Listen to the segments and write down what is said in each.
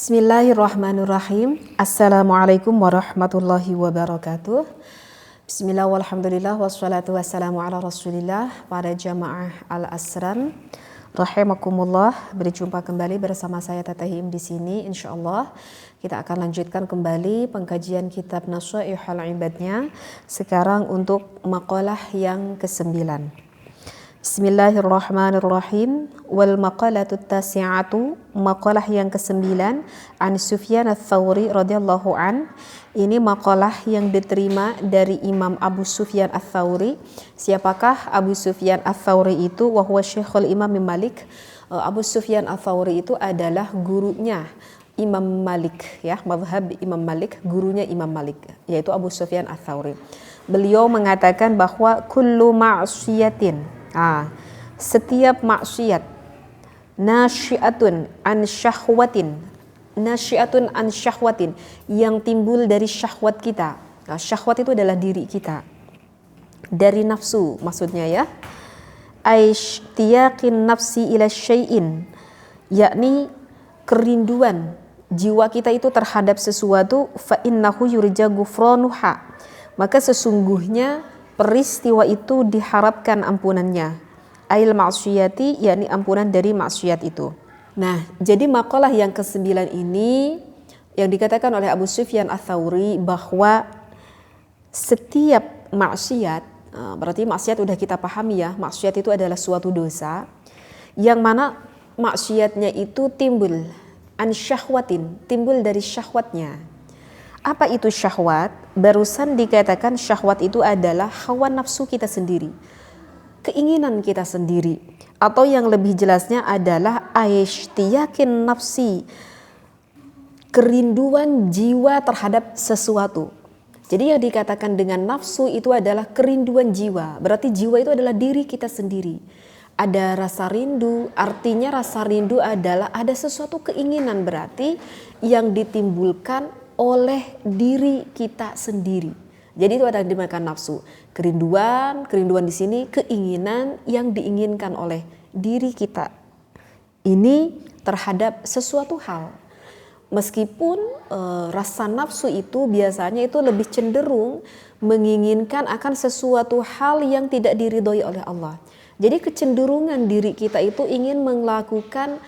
Bismillahirrahmanirrahim. Assalamualaikum warahmatullahi wabarakatuh. Bismillah walhamdulillah wassalatu wassalamu ala rasulillah. Para jamaah al-asram rahimakumullah, berjumpa kembali bersama saya Tatahim di sini. Insyaallah kita akan lanjutkan kembali pengkajian kitab Nashaihul Ibadnya sekarang untuk maqalah yang ke-9. Bismillahirrahmanirrahim. Wal maqalatu tasi'atu, maqalah yang ke-9 an Sufyan ats-Tsauri radhiyallahu an. Ini maqalah yang diterima dari Imam Abu Sufyan ats-Tsauri. Siapakah Abu Sufyan ats-Tsauri itu? Wa huwa Syekhul Imam Malik. Abu Sufyan ats-Tsauri itu adalah gurunya Imam Malik, ya, mazhab Imam Malik, gurunya Imam Malik, yaitu Abu Sufyan ats-Tsauri. Beliau mengatakan bahwa kullu ma'siyatin, setiap maksiat, nasyiatun an syahwatin, yang timbul dari syahwat kita. Syahwat itu adalah diri kita, dari nafsu maksudnya, ya. Aishtiyaqin nafsi ila syai'in, yakni kerinduan jiwa kita itu terhadap sesuatu. Fa innahu yurja ghufranuha, maka sesungguhnya peristiwa itu diharapkan ampunannya. Ail ma'siyati, yakni ampunan dari maksiat itu. Nah, jadi maqalah yang ke-9 ini yang dikatakan oleh Abu Sufyan ats-Tsauri bahwa setiap maksiat, berarti maksiat udah kita pahami, ya, maksiat itu adalah suatu dosa yang mana maksiatnya itu timbul an syahwatin, timbul dari syahwatnya. Apa itu syahwat? Barusan dikatakan syahwat itu adalah hawa nafsu kita sendiri, keinginan kita sendiri, atau yang lebih jelasnya adalah aishtiyaqin nafsi, kerinduan jiwa terhadap sesuatu. Jadi yang dikatakan dengan nafsu itu adalah kerinduan jiwa, berarti jiwa itu adalah diri kita sendiri. Ada rasa rindu, artinya rasa rindu adalah ada sesuatu keinginan, berarti yang ditimbulkan oleh diri kita sendiri. Jadi itu ada dinamakan nafsu. Kerinduan di sini keinginan yang diinginkan oleh diri kita ini terhadap sesuatu hal. Meskipun rasa nafsu itu biasanya itu lebih cenderung menginginkan akan sesuatu hal yang tidak diridhoi oleh Allah. Jadi kecenderungan diri kita itu ingin melakukan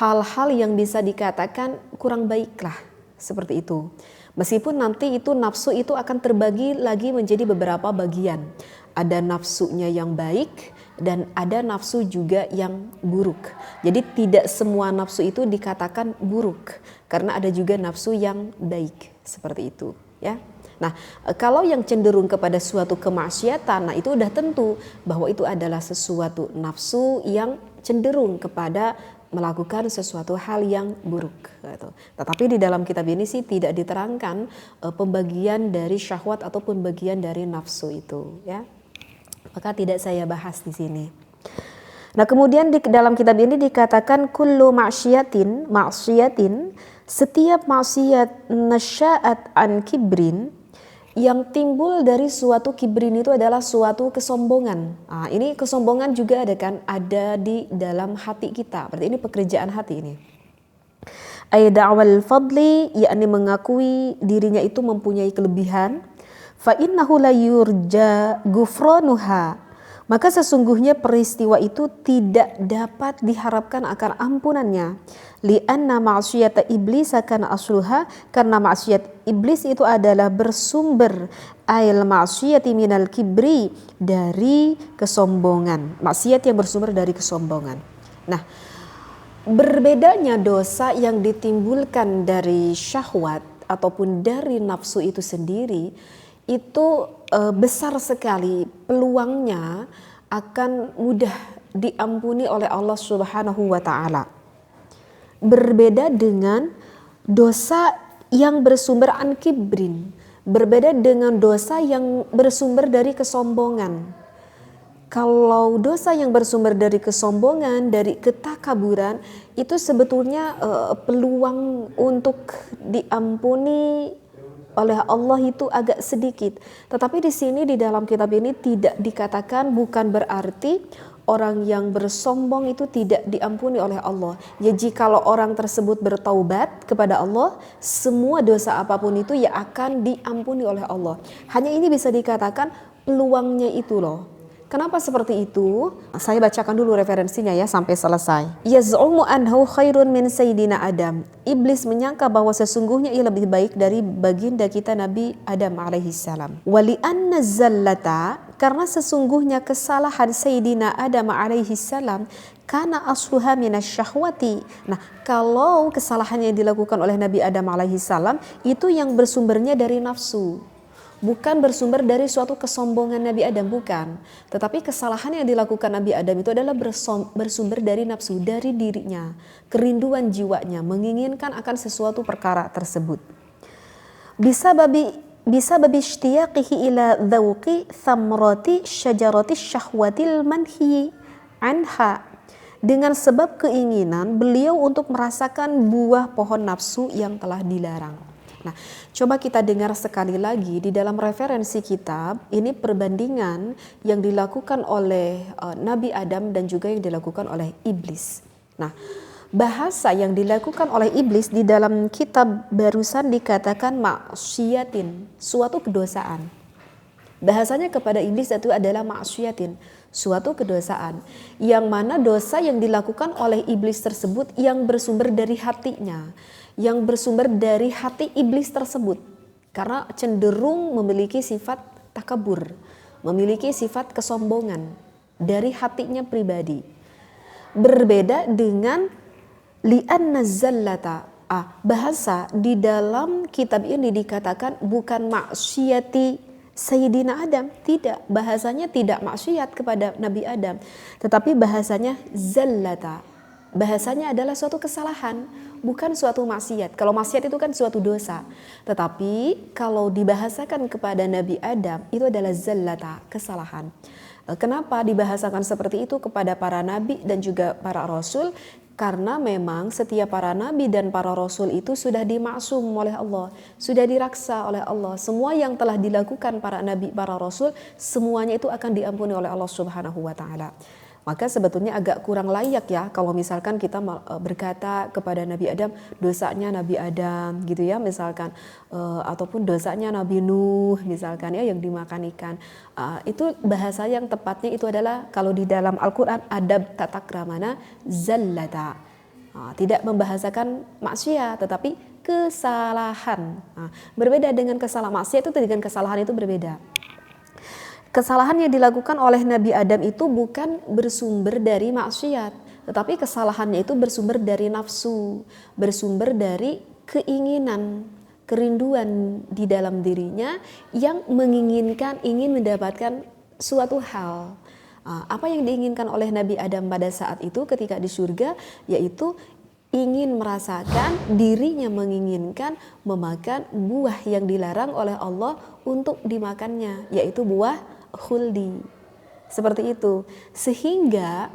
hal-hal yang bisa dikatakan kurang baiklah, seperti itu. Meskipun nanti itu nafsu itu akan terbagi lagi menjadi beberapa bagian. Ada nafsunya yang baik dan ada nafsu juga yang buruk. Jadi tidak semua nafsu itu dikatakan buruk, karena ada juga nafsu yang baik, seperti itu, ya. Nah, kalau yang cenderung kepada suatu kemaksiatan, nah itu udah tentu bahwa itu adalah sesuatu nafsu yang cenderung kepada melakukan sesuatu hal yang buruk, gitu. Tetapi di dalam kitab ini sih tidak diterangkan pembagian dari syahwat atau pembagian dari nafsu itu, ya. Maka tidak saya bahas di sini. Nah, kemudian di dalam kitab ini dikatakan kullu maksiatin, setiap maksiat nasya'at an kibrin, yang timbul dari suatu kibrin itu adalah suatu kesombongan. Nah, ini kesombongan juga ada kan, ada di dalam hati kita. Berarti ini pekerjaan hati ini. Ay da'wal fadli, yakni mengakui dirinya itu mempunyai kelebihan. Fa innahu la yurja ghufranuha, maka sesungguhnya peristiwa itu tidak dapat diharapkan akan ampunannya. Li'anna ma'siyata iblis akan asluha, karena maksiat iblis itu adalah bersumber ail ma'siyati minal kibri, dari kesombongan. Maksiat yang bersumber dari kesombongan. Nah, berbedanya dosa yang ditimbulkan dari syahwat ataupun dari nafsu itu sendiri, itu besar sekali peluangnya akan mudah diampuni oleh Allah Subhanahu wa ta'ala. Berbeda dengan dosa yang bersumber an kibrin, berbeda dengan dosa yang bersumber dari kesombongan. Kalau dosa yang bersumber dari kesombongan, dari ketakaburan, itu sebetulnya peluang untuk diampuni oleh Allah itu agak sedikit. Tetapi di sini di dalam kitab ini tidak dikatakan, bukan berarti orang yang bersombong itu tidak diampuni oleh Allah. Ya jikalau orang tersebut bertaubat kepada Allah, semua dosa apapun itu ya akan diampuni oleh Allah. Hanya ini bisa dikatakan peluangnya itu loh. Kenapa seperti itu? Saya bacakan dulu referensinya ya sampai selesai. Yaz'umu anhu khairun min sayyidina Adam. Iblis menyangka bahwa sesungguhnya ia lebih baik dari baginda kita Nabi Adam alaihissalam. Wali anna zallata, karena sesungguhnya kesalahan Sayyidina Adam alaihissalam karena asluha minasyahwati. Nah, kalau kesalahan yang dilakukan oleh Nabi Adam alaihissalam itu yang bersumbernya dari nafsu. Bukan bersumber dari suatu kesombongan Nabi Adam, bukan. Tetapi kesalahan yang dilakukan Nabi Adam itu adalah bersumber dari nafsu, dari dirinya. Kerinduan jiwanya, menginginkan akan sesuatu perkara tersebut. Bisa babi ishtiyaqihi ila dhawqi thamrati syajarati syahwatil manhi anha. Dengan sebab keinginan beliau untuk merasakan buah pohon nafsu yang telah dilarang. Nah, coba kita dengar sekali lagi di dalam referensi kitab, ini perbandingan yang dilakukan oleh Nabi Adam dan juga yang dilakukan oleh iblis. Nah, bahasa yang dilakukan oleh iblis di dalam kitab barusan dikatakan maksiatin, suatu kedosaan. Bahasanya kepada iblis itu adalah maksiatin, suatu kedosaan. Yang mana dosa yang dilakukan oleh iblis tersebut yang bersumber dari hatinya, yang bersumber dari hati iblis tersebut, karena cenderung memiliki sifat takabur, memiliki sifat kesombongan dari hatinya pribadi. Berbeda dengan li'anna zallata, bahasa di dalam kitab ini dikatakan bukan maksiati Sayyidina Adam, tidak, bahasanya tidak maksiat kepada Nabi Adam, tetapi bahasanya zallata, bahasanya adalah suatu kesalahan, bukan suatu maksiat. Kalau maksiat itu kan suatu dosa. Tetapi kalau dibahasakan kepada Nabi Adam itu adalah zallata, kesalahan. Kenapa dibahasakan seperti itu kepada para nabi dan juga para rasul? Karena memang setiap para nabi dan para rasul itu sudah dimaksum oleh Allah, sudah diraksa oleh Allah. Semua yang telah dilakukan para nabi, para rasul, semuanya itu akan diampuni oleh Allah Subhanahu wa taala. Maka sebetulnya agak kurang layak ya kalau misalkan kita berkata kepada Nabi Adam, dosanya Nabi Adam gitu ya misalkan, ataupun dosanya Nabi Nuh misalkan ya yang dimakan ikan. Itu bahasa yang tepatnya itu adalah kalau di dalam Al-Quran adab tatakramana zallata, tidak membahasakan maksiat tetapi kesalahan. Berbeda dengan kesalahan maksiat itu dengan kesalahan itu berbeda. Kesalahan yang dilakukan oleh Nabi Adam itu bukan bersumber dari maksiat, tetapi kesalahannya itu bersumber dari nafsu, bersumber dari keinginan, kerinduan di dalam dirinya yang menginginkan, ingin mendapatkan suatu hal. Apa yang diinginkan oleh Nabi Adam pada saat itu ketika di surga, yaitu ingin merasakan, dirinya menginginkan memakan buah yang dilarang oleh Allah untuk dimakannya, yaitu buah khuldi. Seperti itu. Sehingga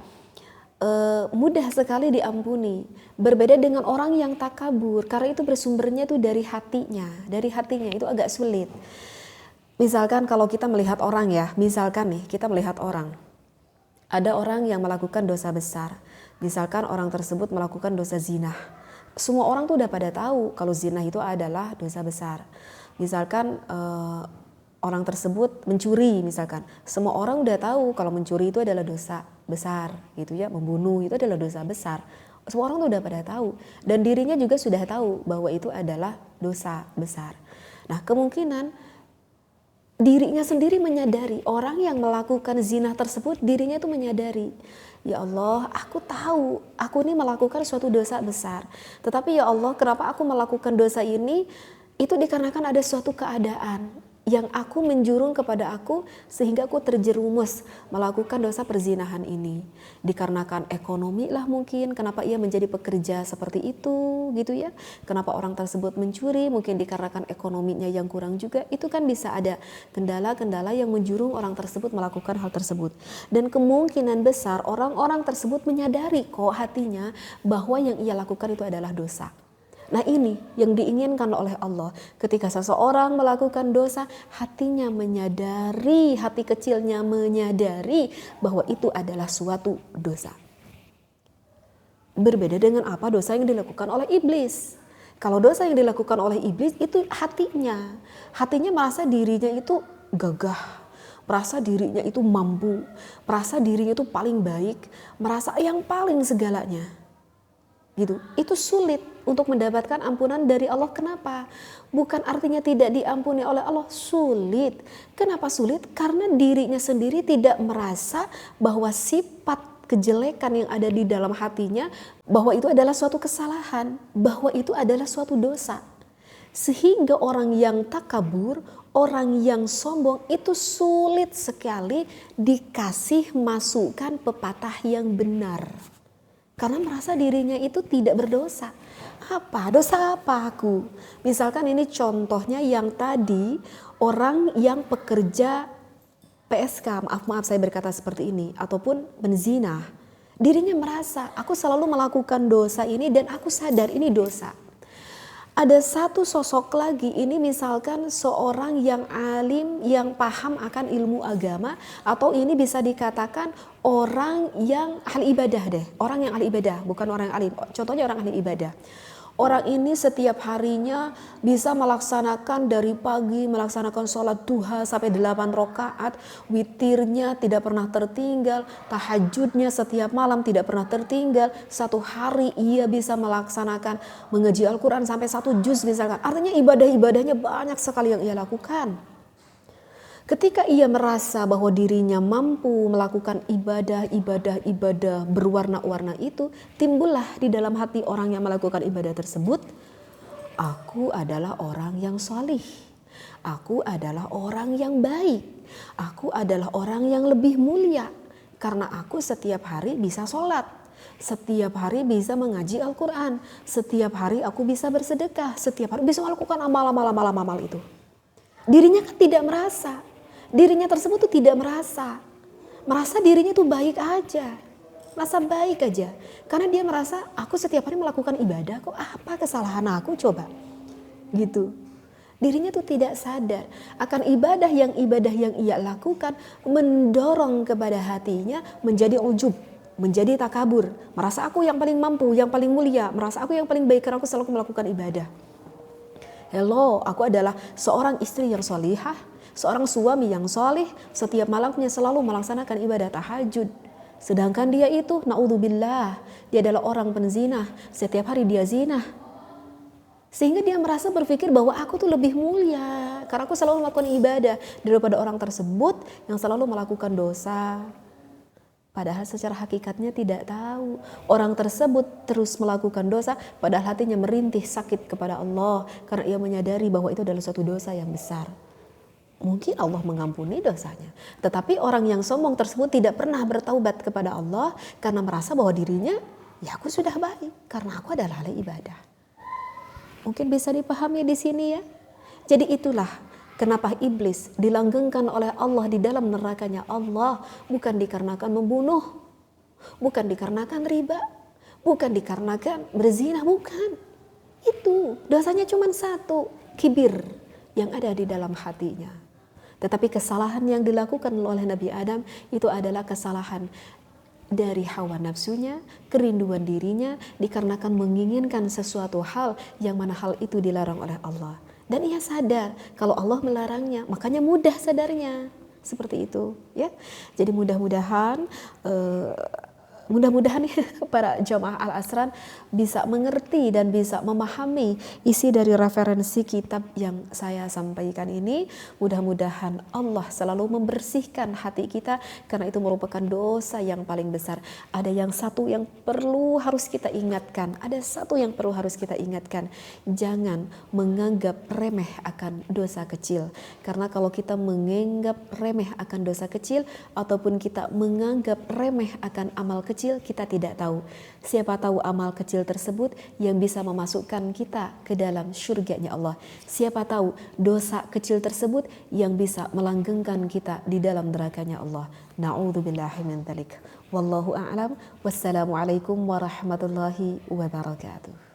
mudah sekali diampuni. Berbeda dengan orang yang takabur, karena itu bersumbernya itu dari hatinya. Dari hatinya itu agak sulit. Misalkan kalau kita melihat orang ya, misalkan nih kita melihat orang. Ada orang yang melakukan dosa besar. Misalkan orang tersebut melakukan dosa zina. Semua orang tuh udah pada tahu kalau zina itu adalah dosa besar. Misalkan orang tersebut mencuri misalkan. Semua orang udah tahu kalau mencuri itu adalah dosa besar gitu ya. Membunuh itu adalah dosa besar. Semua orang tuh udah pada tahu. Dan dirinya juga sudah tahu bahwa itu adalah dosa besar. Nah kemungkinan dirinya sendiri menyadari, orang yang melakukan zina tersebut dirinya itu menyadari, ya Allah aku tahu aku ini melakukan suatu dosa besar, tetapi ya Allah kenapa aku melakukan dosa ini, itu dikarenakan ada suatu keadaan yang aku menjurung kepada aku sehingga aku terjerumus melakukan dosa perzinahan ini. Dikarenakan ekonomi lah mungkin kenapa ia menjadi pekerja seperti itu gitu ya. Kenapa orang tersebut mencuri, mungkin dikarenakan ekonominya yang kurang juga. Itu kan bisa ada kendala-kendala yang menjurung orang tersebut melakukan hal tersebut. Dan kemungkinan besar orang-orang tersebut menyadari kok hatinya bahwa yang ia lakukan itu adalah dosa. Nah ini yang diinginkan oleh Allah. Ketika seseorang melakukan dosa, hatinya menyadari, hati kecilnya menyadari bahwa itu adalah suatu dosa. Berbeda dengan apa dosa yang dilakukan oleh iblis. Kalau dosa yang dilakukan oleh iblis itu hatinya merasa dirinya itu gagah, merasa dirinya itu mampu, merasa dirinya itu paling baik, merasa yang paling segalanya. Gitu. Itu sulit untuk mendapatkan ampunan dari Allah. Kenapa? Bukan artinya tidak diampuni oleh Allah, sulit. Kenapa sulit? Karena dirinya sendiri tidak merasa bahwa sifat kejelekan yang ada di dalam hatinya, bahwa itu adalah suatu kesalahan, bahwa itu adalah suatu dosa. Sehingga orang yang takabur, orang yang sombong itu sulit sekali dikasih masukan pepatah yang benar. Karena merasa dirinya itu tidak berdosa. Dosa apa aku? Misalkan ini contohnya yang tadi, orang yang pekerja PSK, maaf saya berkata seperti ini, ataupun benzina. Dirinya merasa, aku selalu melakukan dosa ini dan aku sadar ini dosa. Ada satu sosok lagi, ini misalkan seorang yang alim, yang paham akan ilmu agama, atau ini bisa dikatakan orang yang ahli ibadah deh. Orang yang ahli ibadah, bukan orang yang alim. Contohnya orang ahli ibadah. Orang ini setiap harinya bisa melaksanakan dari pagi, melaksanakan sholat duha sampai 8 rakaat, witirnya tidak pernah tertinggal, tahajudnya setiap malam tidak pernah tertinggal, satu hari ia bisa melaksanakan mengaji Al-Quran sampai 1 juz misalkan. Artinya ibadah-ibadahnya banyak sekali yang ia lakukan. Ketika ia merasa bahwa dirinya mampu melakukan ibadah berwarna-warna itu, timbullah di dalam hati orang yang melakukan ibadah tersebut, aku adalah orang yang salih, aku adalah orang yang baik, aku adalah orang yang lebih mulia, karena aku setiap hari bisa sholat, setiap hari bisa mengaji Al-Quran, setiap hari aku bisa bersedekah, setiap hari bisa melakukan amal itu. Dirinya kan tidak merasa. Dirinya tersebut tuh tidak merasa dirinya tuh baik aja, merasa baik aja, karena dia merasa aku setiap hari melakukan ibadah, kok apa kesalahan aku coba, gitu. Dirinya tuh tidak sadar akan ibadah yang ia lakukan mendorong kepada hatinya menjadi ujub, menjadi takabur, merasa aku yang paling mampu, yang paling mulia, merasa aku yang paling baik karena aku selalu melakukan ibadah. Hello, aku adalah seorang istri yang sholihah, seorang suami yang soleh, setiap malamnya selalu melaksanakan ibadah tahajud. Sedangkan dia itu, naudzubillah, dia adalah orang penzina, setiap hari dia zina. Sehingga dia merasa berpikir bahwa aku tuh lebih mulia, karena aku selalu melakukan ibadah daripada orang tersebut yang selalu melakukan dosa. Padahal secara hakikatnya tidak tahu. Orang tersebut terus melakukan dosa, padahal hatinya merintih sakit kepada Allah, karena ia menyadari bahwa itu adalah suatu dosa yang besar. Mungkin Allah mengampuni dosanya. Tetapi orang yang sombong tersebut tidak pernah bertaubat kepada Allah karena merasa bahwa dirinya, ya aku sudah baik karena aku adalah ahli ibadah. Mungkin bisa dipahami di sini ya. Jadi itulah kenapa iblis dilanggengkan oleh Allah di dalam nerakanya Allah, bukan dikarenakan membunuh, bukan dikarenakan riba, bukan dikarenakan berzina, bukan. Itu dosanya cuma satu, kibir yang ada di dalam hatinya. Tetapi kesalahan yang dilakukan oleh Nabi Adam itu adalah kesalahan dari hawa nafsunya, kerinduan dirinya, dikarenakan menginginkan sesuatu hal yang mana hal itu dilarang oleh Allah. Dan ia sadar kalau Allah melarangnya, makanya mudah sadarnya. Seperti itu, ya. Jadi mudah-mudahan para jamaah Al-Asran bisa mengerti dan bisa memahami isi dari referensi kitab yang saya sampaikan ini. Mudah-mudahan Allah selalu membersihkan hati kita, karena itu merupakan dosa yang paling besar. Ada yang satu yang perlu harus kita ingatkan, jangan menganggap remeh akan dosa kecil. Karena kalau kita menganggap remeh akan dosa kecil, ataupun kita menganggap remeh akan amal kecil, kita tidak tahu. Siapa tahu amal kecil tersebut yang bisa memasukkan kita ke dalam syurganya Allah. Siapa tahu dosa kecil tersebut yang bisa melanggengkan kita di dalam nerakanya Allah. Na'udzubillahi min dzalik. Wallahu a'lam. Wassalamualaikum warahmatullahi wabarakatuh.